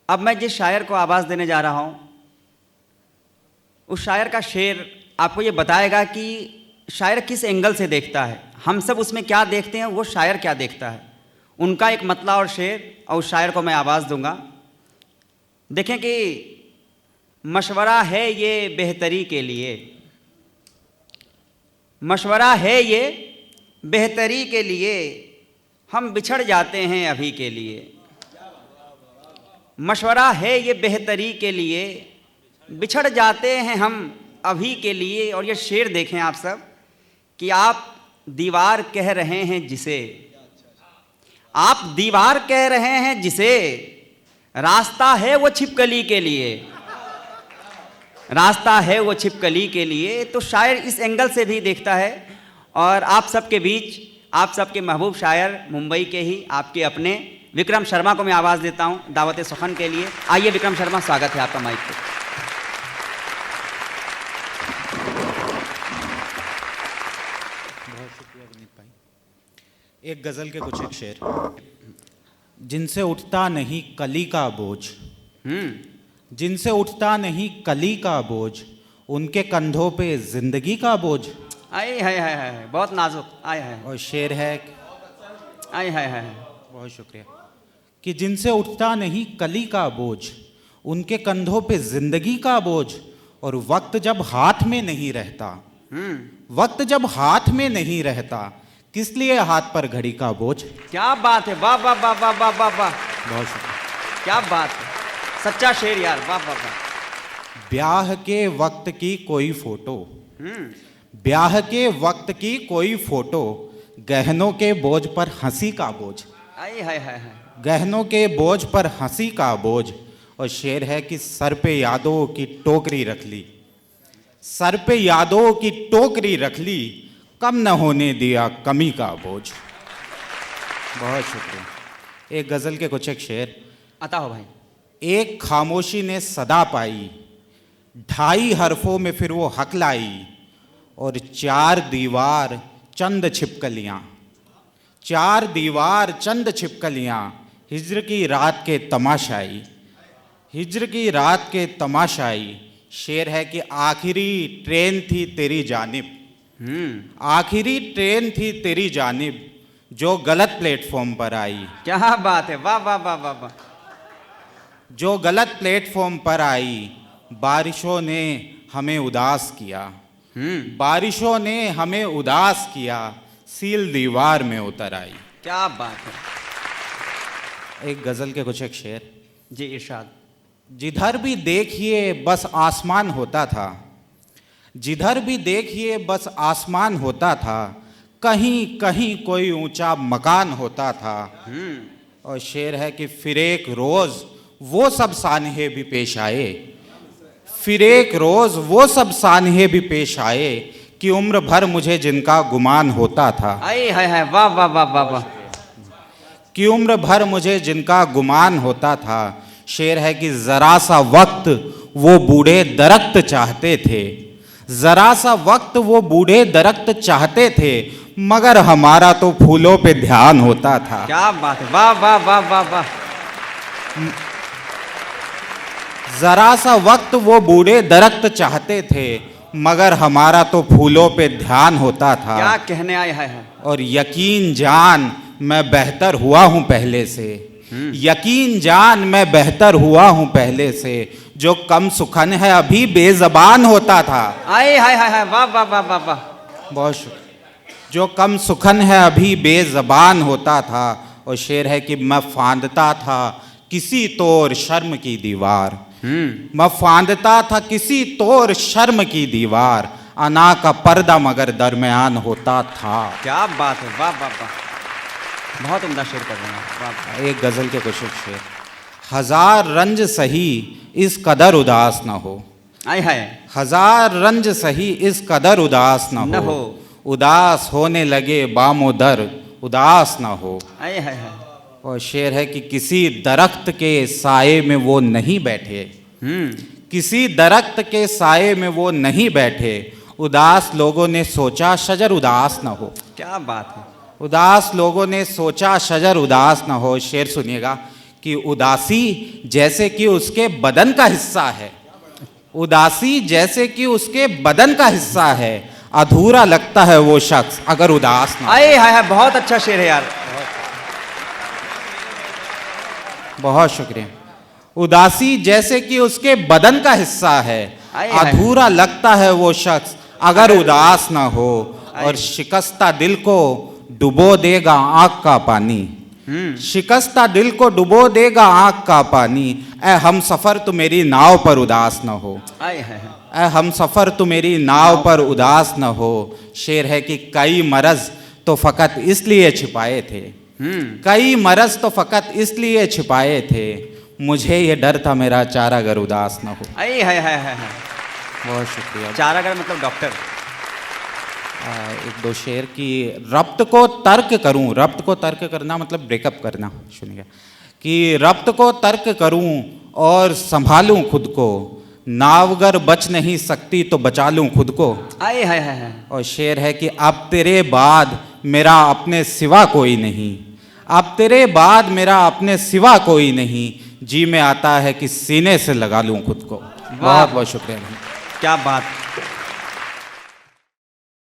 अब मैं जिस शायर को आवाज़ देने जा रहा हूँ उस शायर का शेर आपको ये बताएगा कि शायर किस एंगल से देखता है। हम सब उसमें क्या देखते हैं, वो शायर क्या देखता है। उनका एक मतला और शेर, और उस शायर को मैं आवाज़ दूंगा। देखें कि मशवरा है ये बेहतरी के लिए, मशवरा है ये बेहतरी के लिए, हम बिछड़ जाते हैं अभी के लिए। मशवरा है ये बेहतरी के लिए, बिछड़ जाते हैं हम अभी के लिए। और ये शेर देखें आप सब कि आप दीवार कह रहे हैं जिसे, आप दीवार कह रहे हैं जिसे, रास्ता है वो छिपकली के लिए, रास्ता है वो छिपकली के लिए। तो शायर इस एंगल से भी देखता है। और आप सबके बीच आप सबके महबूब शायर मुंबई के ही आपके अपने विक्रम शर्मा को मैं आवाज़ देता हूं दावत सुखन के लिए। आइए विक्रम शर्मा, स्वागत है आपका माइक पे। बहुत शुक्रिया विनीत भाई। एक गज़ल के कुछ एक शेर। जिनसे उठता नहीं कली का बोझ, जिनसे उठता नहीं कली का बोझ, उनके कंधों पे जिंदगी का बोझ। आए हाय हाय हाय, बहुत नाजुक। आए हाय। और शेर है, आए हाय हाय। बहुत शुक्रिया, कि जिनसे उठता नहीं कली का बोझ, उनके कंधों पे जिंदगी का बोझ। और वक्त जब हाथ में नहीं रहता, वक्त जब हाथ में नहीं रहता, किस लिए हाथ पर घड़ी का बोझ। क्या बात है, वाह वाह वाह वाह वाह वाह वाह, बहुत शुक्रिया, क्या बात है, सच्चा शेर यार, वाह वाह वाह। ब्याह के वक्त की कोई फोटो, ब्याह के वक्त की कोई फोटो, गहनों के बोझ पर हंसी का बोझ। आए हाय हाय हाय, गहनों के बोझ पर हंसी का बोझ। और शेर है कि सर पे यादों की टोकरी रख ली, सर पे यादों की टोकरी रख ली, कम न होने दिया कमी का बोझ। बहुत शुक्रिया। एक गज़ल के कुछ एक शेर। अता हो भाई। एक खामोशी ने सदा पाई, 2.5 हरफों में फिर वो हक लाई, और 4 दीवार चंद छिपकलियाँ, 4 दीवार चंद छिपकलियाँ, हिज्र की रात के तमाशाई, हिज्र की रात के तमाशाई। शेर है कि आखिरी ट्रेन थी तेरी जानिब, आखिरी ट्रेन थी तेरी जानिब, जो गलत प्लेटफॉर्म पर आई। क्या बात है, वाह वाह वाह वाह वाह। जो गलत प्लेटफॉर्म पर आई, बारिशों ने हमें उदास किया, बारिशों ने हमें उदास किया, सील दीवार में उतर आई। क्या बात है। एक गज़ल के कुछ एक शेर। जी इरशाद। जिधर भी देखिए बस आसमान होता था, जिधर भी देखिए बस आसमान होता था, कहीं कहीं कोई ऊंचा मकान होता था। और शेर है कि फिर एक रोज़ वो सब सानहे भी पेश आए, फिर एक रोज़ वो सब सानहे भी पेश आए, कि उम्र भर मुझे जिनका गुमान होता था। आए हाय हाय, वाह वाह वाह वाह वाह। कि उम्र भर मुझे जिनका गुमान होता था। शेर है कि ज़रा सा वक्त वो बूढ़े दरख्त चाहते थे, ज़रा सा वक्त वो बूढ़े दरख्त चाहते थे, मगर हमारा तो फूलों पे ध्यान होता था। क्या बात है, वाह वाह वाह वाह वाह। ज़रा सा वक्त वो बूढ़े दरख्त चाहते थे, मगर हमारा तो फूलों पे ध्यान होता था। क्या कहने आए हाय हाय। और यकीन जान मैं बेहतर हुआ हूँ पहले से, यकीन जान मैं बेहतर हुआ हूँ पहले से, जो कम सुखन है अभी बेज़बान होता था। आए हाय हाय हाय, वाह वाह वाह वाह वाह। बहुत शुक्रिया। जो कम सुखन है अभी बेज़बान होता था। और शेर है कि मैं फांदता था किसी तोर शर्म की दीवार, मैं फांदता था किसी तोर शर्म की दीवार, अना का पर्दा मगर दरमियान होता था। क्या बात है, वाह वाह वाह। बहुत उम्दा शेर कर रहे हैं, वाह वाह। एक गज़ल के कुछ शेर। हजार रंज सही इस कदर उदास न हो, आए हाय। हजार रंज सही इस कदर उदास न हो, उदास होने लगे बामो दर उदास न हो। आए हाय हाय। और शेर है कि किसी दरख्त के साए में वो नहीं बैठे, किसी दरख्त के साए में वो नहीं बैठे, उदास लोगों ने सोचा शजर उदास न हो। क्या बात है। उदास लोगों ने सोचा शजर उदास न हो। शेर सुनिएगा कि उदासी जैसे कि उसके बदन का हिस्सा है, उदासी जैसे कि उसके बदन का हिस्सा है, अधूरा लगता है वो शख्स अगर उदास ना हो। अरे हाय हाय, बहुत अच्छा शेर है यार। बहुत शुक्रिया। उदासी जैसे कि उसके बदन का हिस्सा है, आए हाय। अधूरा लगता है वो शख्स अगर उदास ना हो, आए। और शिकस्ता दिल को डुबो देगा आंख का पानी, शिकस्ता दिल को डुबो देगा आंख का पानी, ए हम सफर तू मेरी नाव पर उदास न हो, आए हाय हाय। ए हम सफर तू मेरी नाव पर उदास न हो। शेर है कि कई मरज तो फकत इसलिए छिपाए थे, कई मरज तो फकत इसलिए छिपाए थे, मुझे ये डर था मेरा चारा अगर उदास न हो। अरे हाय हाय हाय हाय। बहुत शुक्रिया। चारागर मतलब डॉक्टर। एक दो शेर की रब्त को तर्क करूं, रब्त को तर्क करना मतलब ब्रेकअप करना, सुनिएगा कि रब्त को तर्क करूं और संभालूं खुद को, नावगर बच नहीं सकती तो बचा लूं खुद को। आए हाय हाय हाय। और शेर है कि अब तेरे बाद मेरा अपने सिवा कोई नहीं, अब तेरे बाद मेरा अपने सिवा कोई नहीं, जी में आता है कि सीने से लगा लूं खुद को। बहुत बहुत शुक्रिया। क्या बात।